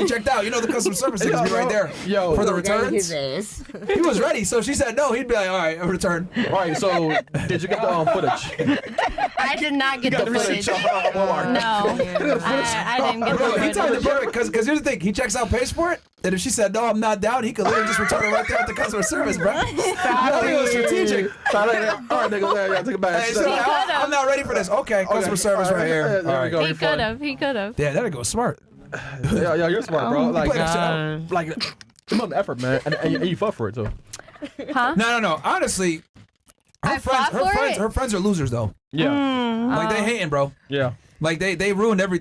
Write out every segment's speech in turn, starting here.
He checked out. You know the customer service is right there for the returns. He was ready, so she said no. He'd be like, all right, I'll return. All right, so did you get the footage? I did not get the footage. No, I didn't get the footage. He timed it perfect because here's the thing: he checks out, pays for it, and if she said no, I'm not down, he could literally just return it right there at the customer service, bro. I think it was strategic. All right, nigga, take it back. Hey, so I'm not ready for this. Okay, customer service right here. There we go. He could have. He could have. Yeah, that'd go smart. Yeah, you're smart, bro. Like, like come on, the effort, man, and you fought for it too. Huh? No. Honestly, her friends are losers though. Yeah. Like they hating, bro. Yeah. Like they ruined every.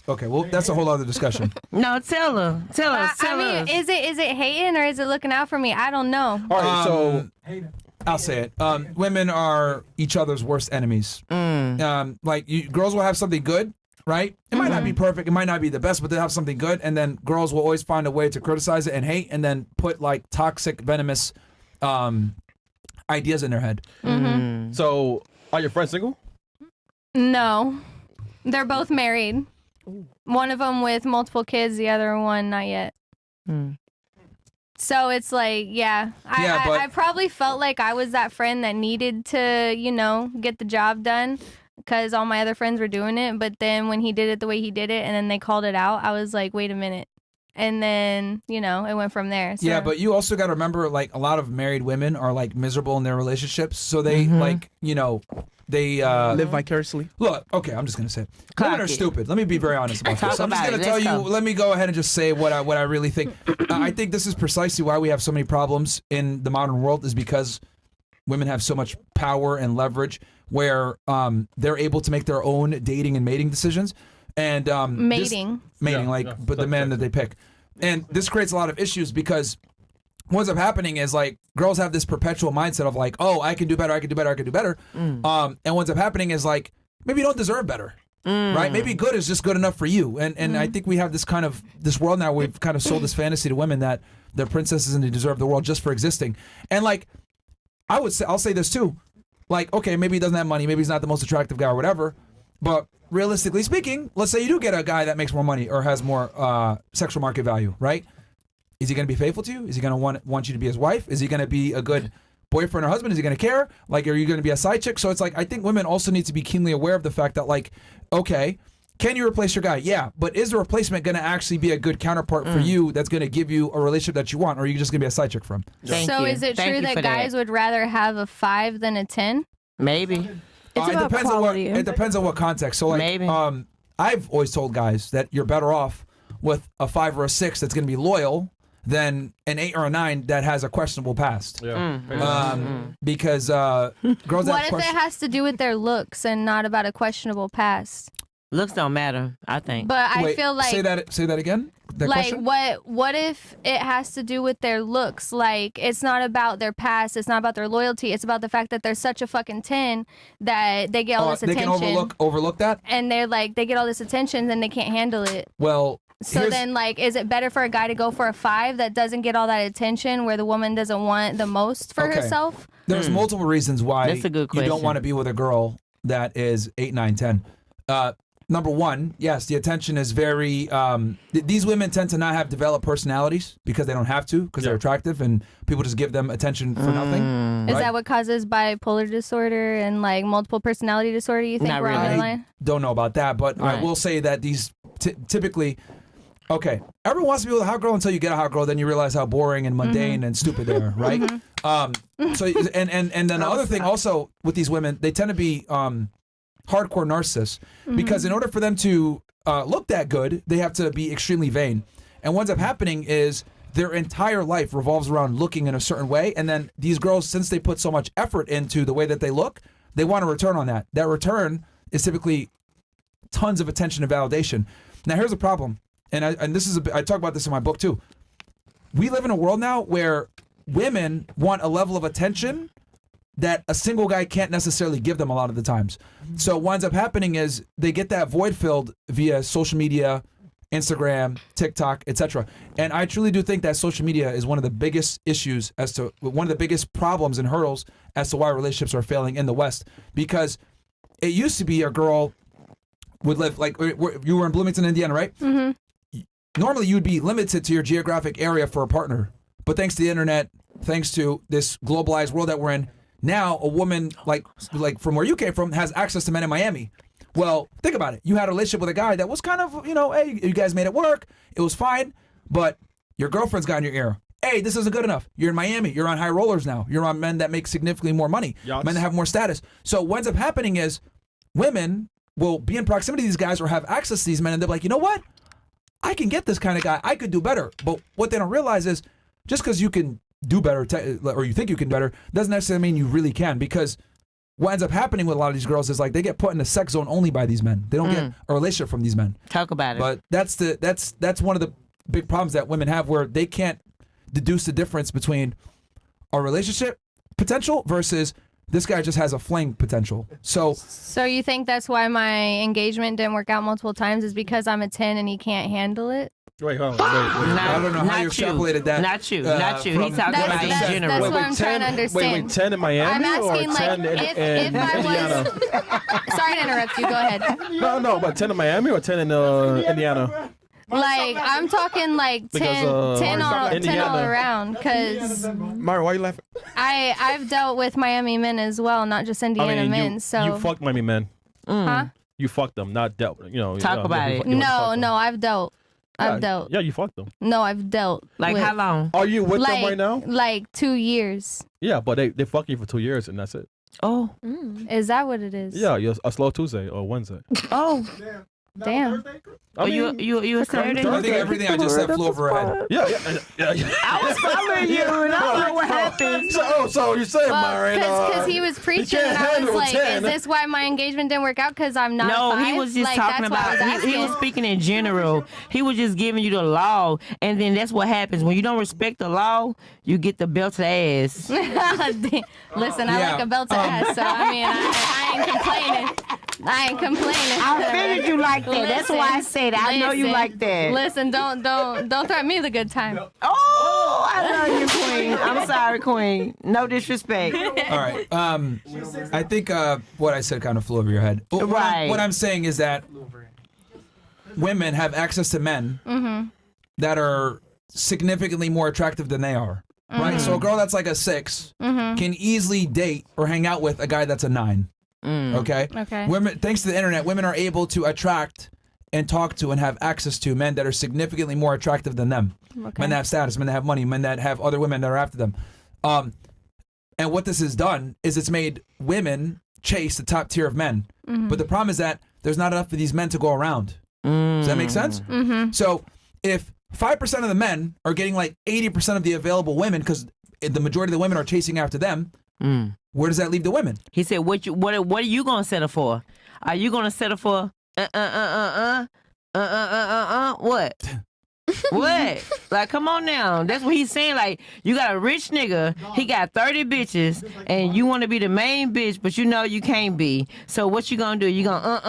Okay, well that's a whole other discussion. No, tell us. I mean, is it hating or is it looking out for me? I don't know. All right, so I'll say it. Women are each other's worst enemies. Like girls will have something good, right? It might not be perfect. It might not be the best, but they'll have something good, and then girls will always find a way to criticize it and hate, and then put like toxic, venomous ideas in their head. So are your friends single? No, they're both married. One of them with multiple kids, the other one not yet. So it's like, I probably felt like I was that friend that needed to, get the job done because all my other friends were doing it. But then when he did it the way he did it and then they called it out, I was like, wait a minute. And then, it went from there. So. Yeah, but you also got to remember, like, a lot of married women are, like, miserable in their relationships. So they, they live vicariously. Look, okay, I'm just gonna say it. Women are stupid. Let me be very honest about this. I'm just gonna tell you. Let me go ahead and just say what I really think. I think this is precisely why we have so many problems in the modern world, is because women have so much power and leverage where they're able to make their own dating and mating decisions. And mating, but the men that they pick, and this creates a lot of issues because what ends up happening is like girls have this perpetual mindset of like, oh, I can do better, I can do better, I can do better. And what ends up happening is like, maybe you don't deserve better, right? Maybe good is just good enough for you. And I think we have this world now where we've kind of sold this fantasy to women that they're princesses and they deserve the world just for existing. And like, I'll say this too, like, okay, maybe he doesn't have money, maybe he's not the most attractive guy or whatever, but realistically speaking, let's say you do get a guy that makes more money or has more sexual market value, right? Is he going to be faithful to you? Is he going to want you to be his wife? Is he going to be a good boyfriend or husband? Is he going to care? Like, are you going to be a side chick? So it's like, I think women also need to be keenly aware of the fact that, like, okay, can you replace your guy? Yeah, but is the replacement going to actually be a good counterpart for you that's going to give you a relationship that you want, or are you just going to be a side chick for him? So is it true that guys would rather have a 5 than a 10? Maybe. It depends on what context. So like, Maybe. I've always told guys that you're better off with a 5 or a 6 that's going to be loyal than an 8 or a 9 that has a questionable past. Because girls. What if it has to do with their looks and not about a questionable past? Looks don't matter, I think. But I feel like say that again. That like question? what if it has to do with their looks? Like it's not about their past, it's not about their loyalty, it's about the fact that they're such a fucking 10 that they get all this attention. They can overlook that? And they're like, they get all this attention and they can't handle it. Well, so then, like, is it better for a guy to go for a 5 that doesn't get all that attention, where the woman doesn't want the most for herself? There's multiple reasons why That's a good question. You don't want to be with a girl that is 8, 9, 10. Number one, yes, the attention is very. These women tend to not have developed personalities because they don't have to, because they're attractive, and people just give them attention for nothing. Is that what causes bipolar disorder and like multiple personality disorder? You think Not we're on really. the line? Don't know about that, but I Right. will say that these typically. Okay, everyone wants to be with a hot girl until you get a hot girl, then you realize how boring and mundane and stupid they are, right? So and then the other thing also with these women, they tend to be hardcore narcissists because in order for them to look that good, they have to be extremely vain. And what ends up happening is their entire life revolves around looking in a certain way, and then these girls, since they put so much effort into the way that they look, they want a return on that. That return is typically tons of attention and validation. Now here's the problem. And this is I talk about this in my book too. We live in a world now where women want a level of attention that a single guy can't necessarily give them a lot of the times. So what ends up happening is they get that void filled via social media, Instagram, TikTok, etc. And I truly do think that social media is one of the biggest issues one of the biggest problems and hurdles as to why relationships are failing in the West. Because it used to be a girl would live, like, you were in Bloomington, Indiana, right? normally you'd be limited to your geographic area for a partner. But thanks to the internet, thanks to this globalized world that we're in, now a woman like from where you came from has access to men in Miami. Well, think about it. You had a relationship with a guy that was kind of, hey, you guys made it work. It was fine. But your girlfriend's got in your ear. Hey, this isn't good enough. You're in Miami. You're on high rollers now. You're on men that make significantly more money. Yachts. Men that have more status. So what ends up happening is women will be in proximity to these guys or have access to these men, and they're like, you know what? I can get this kind of guy. I could do better. But what they don't realize is just because you can do better or you think you can better doesn't necessarily mean you really can, because what ends up happening with a lot of these girls is like they get put in the sex zone only by these men. They don't get a relationship from these men. Talk about it. But that's one of the big problems that women have, where they can't deduce the difference between a relationship potential versus this guy just has a fling potential. So you think that's why my engagement didn't work out multiple times, is because I'm a 10 and he can't handle it? Wait, hold on. Wait. I don't know how you extrapolated that. Not you. He's talking about in general. That's what I'm trying to understand. Wait, 10 in Miami I'm asking, or 10 if I Indiana? was... Sorry to interrupt you. Go ahead. No, but 10 in Miami or 10 in Indiana? Like, I'm talking like 10 all around, because Myron, why are you laughing? I've dealt with Miami men as well, not just Indiana men. You fucked Miami men. Huh? You fucked them, not dealt. Talk about it. No, I've dealt. I've dealt. Yeah, you fucked them. No, I've dealt. Like with, how long? Are you with them right now? Like 2 years. Yeah, but they fuck you for 2 years and that's it. Oh. Is that what it is? Yeah, you're a slow Tuesday or Wednesday. Oh. Damn. You a Saturday? I think everything I just said flew over her head. Yeah. I was following you and I don't know what happened. So you're saying, Myron? Because he was preaching and I was like, 10. Is this why my engagement didn't work out? Because I'm not No, 5? he was just like, talking about, he was speaking in general. He was just giving you the law. And then that's what happens. When you don't respect the law, you get the belt to the ass. Listen, I like a belt to ass, so I mean, I ain't complaining. I ain't complaining. I figured you like that. That's why I said I know you like that. Listen, don't threaten me the good time. Oh, I love you, Queen. I'm sorry, Queen. No disrespect. All right. I think what I said kind of flew over your head. Right. What I'm saying is that women have access to men that are significantly more attractive than they are. Right? So a girl that's like a 6 can easily date or hang out with a guy that's a 9. Okay. Women, thanks to the internet, women are able to attract and talk to and have access to men that are significantly more attractive than them. Men that have status, men that have money, men that have other women that are after them. And what this has done is it's made women chase the top tier of men. But the problem is that there's not enough of these men to go around. Does that make sense? So if 5% of the men are getting like 80% of the available women, because the majority of the women are chasing after them, where does that leave the women? He said, what are you gonna settle for? Are you gonna settle for what? What? Like, come on now. That's what he's saying. Like, you got a rich nigga, he got 30 bitches, and you want to be the main bitch, but you know you can't be. So what you gonna do? You gonna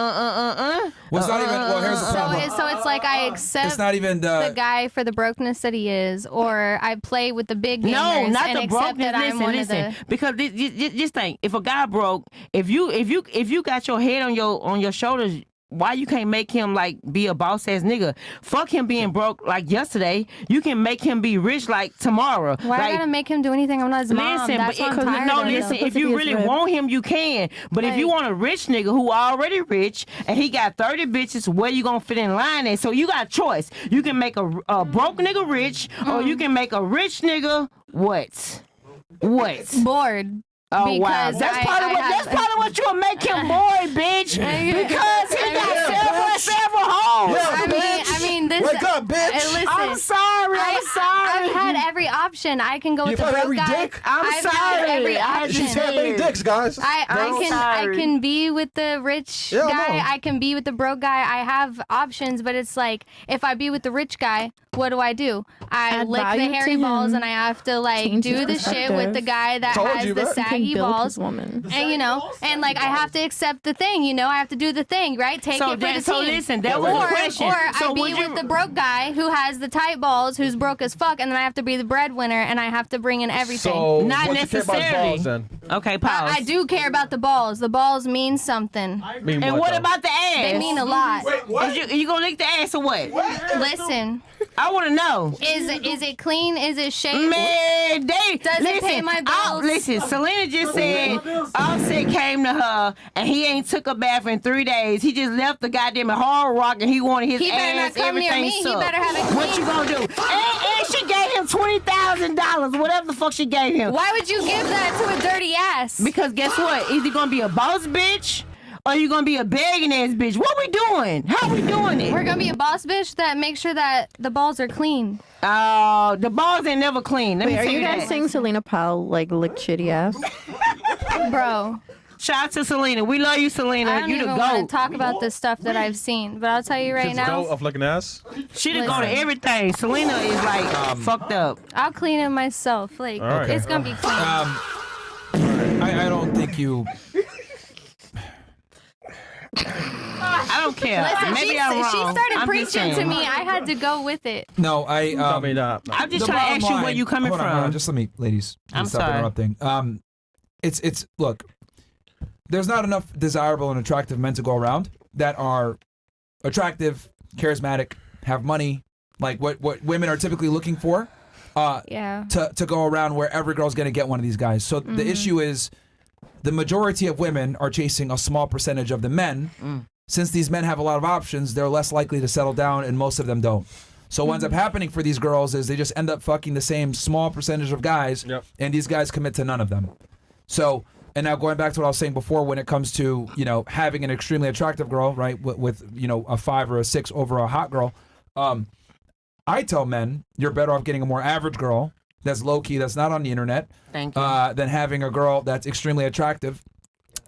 Well, it's not even. Well, here's the problem. So it's like I accept It's not even the guy for the brokenness that he is, or I play with the big gamers no, not and the accept brokenness. that I'm one of the... Because just think, if a guy broke, if you got your head on your shoulders, why you can't make him like be a boss ass nigga? Fuck him being broke like yesterday. You can make him be rich like tomorrow. Why like, I gotta make him do anything? I'm not his mom. Listen, That's but what I'm tired of, listen. though. If you really want him, you can. But if you want a rich nigga who already rich and he got 30 bitches, where you gonna fit in line at? So you got a choice. You can make a broke nigga rich, or you can make a rich nigga what? Bored. Oh wow! That's part of what you'll make him boy, bitch. Because he got several hoes. Yeah, I mean, this. Wake up, bitch! Listen, I'm sorry. I've had every option. I can go with the had broke every guy. dick? I've had every option. She's had many dicks, guys. I can be with the rich Yeah, guy. no. I can be with the broke guy. I have options, but it's like if I be with the rich guy, what do? I Add lick the value to hairy balls, him. and I have to like Change do his the shit with the perspective. guy that Told has you, the man. He can saggy build balls. his woman. And and like I have to accept the thing, I have to do the thing, right? Take it for the team. So listen, that was the question. Or So I be with the broke guy who has the tight balls, who's broke as fuck, and then I have to be the breadwinner, and I have to bring in everything. So Not what you care about necessarily. balls, then? Okay, pause. I do care about the balls. The balls mean something. Mean And what though? about the ass? They mean a lot. You gonna lick the ass or what? Listen, I want to know. Is it clean? Is it shaved? Man, Does it pay my bills? Listen, Selena just said Offset came to her and he ain't took a bath in 3 days. He just left the goddamn Hard Rock and he wanted his He better ass, not come near everything me. He sucked. better have it What you clean. gonna do? And she gave him $20,000, whatever the fuck she gave him. Why would you give that to a dirty ass? Because guess what? Either gonna be a boss bitch or you gonna be a begging ass bitch. What we doing? How we doing it? We're gonna be a boss bitch that makes sure that the balls are clean. The balls ain't never clean. Let me Are tell you guys that. saying Selena Powell like licked shitty ass? Bro, Shout out to Selena. We love you, Selena. I don't You the even want goat. to talk about the stuff that I've seen, but I'll tell you right Go now, of like an ass. She done go to Listen. everything. Selena is like fucked up. I'll clean it myself. Like, All right. it's gonna be clean. I don't think you. I don't care. Listen, Maybe she I'm wrong. started I'm just preaching to saying. me. I had to go with it. No, I. I mean, no. I'm just the trying to bottom ask you where line- you coming hold on, from. hold on, just let me, ladies. I'm stop sorry. interrupting. It's look. There's not enough desirable and attractive men to go around that are attractive, charismatic, have money, like what women are typically looking for. Yeah. To go around where every girl's gonna get one of these guys. So the issue is, the majority of women are chasing a small percentage of the men. Since these men have a lot of options, they're less likely to settle down, and most of them don't. So what ends up happening for these girls is they just end up fucking the same small percentage of guys, Yep. and these guys commit to none of them. So, and now going back to what I was saying before, when it comes to, you know, having an extremely attractive girl, right, with you know, a 5 or a 6 over a hot girl, I tell men you're better off getting a more average girl that's low key, that's not on the internet, Thank you. than having a girl that's extremely attractive,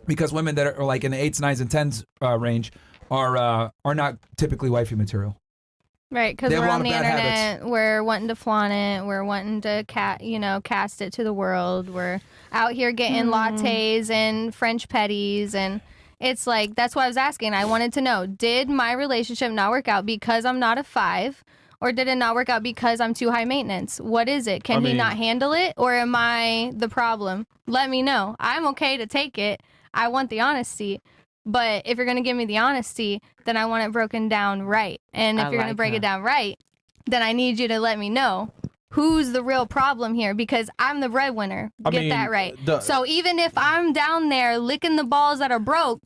because women that are like in the 8s, 9s, and 10s range are not typically wifey material. Right, because They have we're a lot on of the bad internet, we're wanting to flaunt it, we're wanting to cast it to the world. We're out here getting lattes and French petties, and it's like, that's why I was asking. I wanted to know, did my relationship not work out because I'm not a 5, or did it not work out because I'm too high maintenance? What is it? Can he not handle it, or am I the problem? Let me know. I'm okay to take it. I want the honesty. But if you're going to give me the honesty, then I want it broken down right. And if you're going to break it down right, then I need you to let me know who's the real problem here, because I'm the breadwinner. Get that right. So even if I'm down there licking the balls that are broke,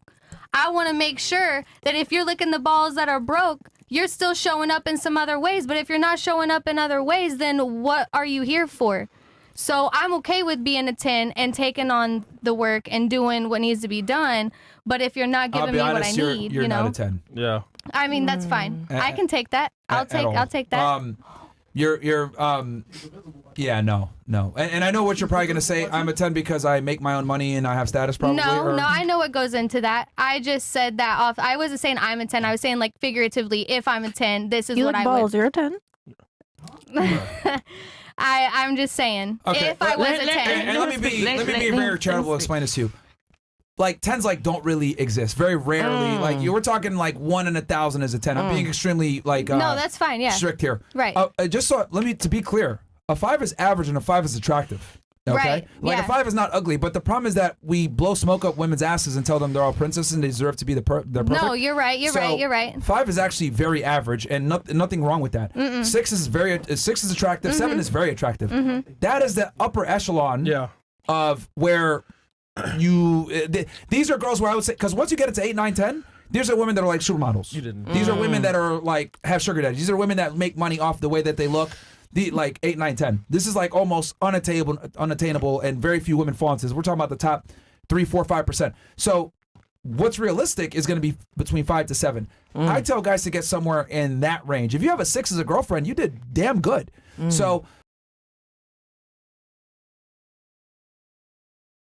I want to make sure that if you're licking the balls that are broke, you're still showing up in some other ways. But if you're not showing up in other ways, then what are you here for? So I'm okay with being a 10 and taking on the work and doing what needs to be done. But if you're not giving me what I need, you're you know, not a 10. Yeah. I mean, that's fine. I can take that. I'll take that. Yeah, no. And I know what you're probably gonna say. I'm a 10 because I make my own money and I have status, probably. No, I know what goes into that. I just said that off. I wasn't saying I'm a 10. I was saying, like, figuratively, if I'm a 10, this is You what lick I balls, would. you're a 10. I'm just saying, Okay, if I was a 10. And let me be very charitable and explain this to you. Like 10s like don't really exist. Very rarely. Like we're talking like 1 in 1,000 is a 10. I'm being extremely like No, that's fine, yeah. strict here. Right. Just so to be clear, a 5 is average and a 5 is attractive. Okay? Right, Like yeah. a 5 is not ugly, but the problem is that we blow smoke up women's asses and tell them they're all princesses and they deserve to be they're perfect. No, you're right. You're right. 5 is actually very average and nothing wrong with that. 6 is attractive. 7 is very attractive. That is the upper echelon of where these are girls where I would say, because once you get it to 8, 9, 10, these are women that are like supermodels. You didn't. These are women that are like have sugar daddies. These are women that make money off the way that they look. Like 8, 9, 10. This is like almost unattainable, and very few women fall into this. We're talking about the top 3, 4, 5%. So what's realistic is going to be between 5 to 7. I tell guys to get somewhere in that range. If you have a 6 as a girlfriend, you did damn good. So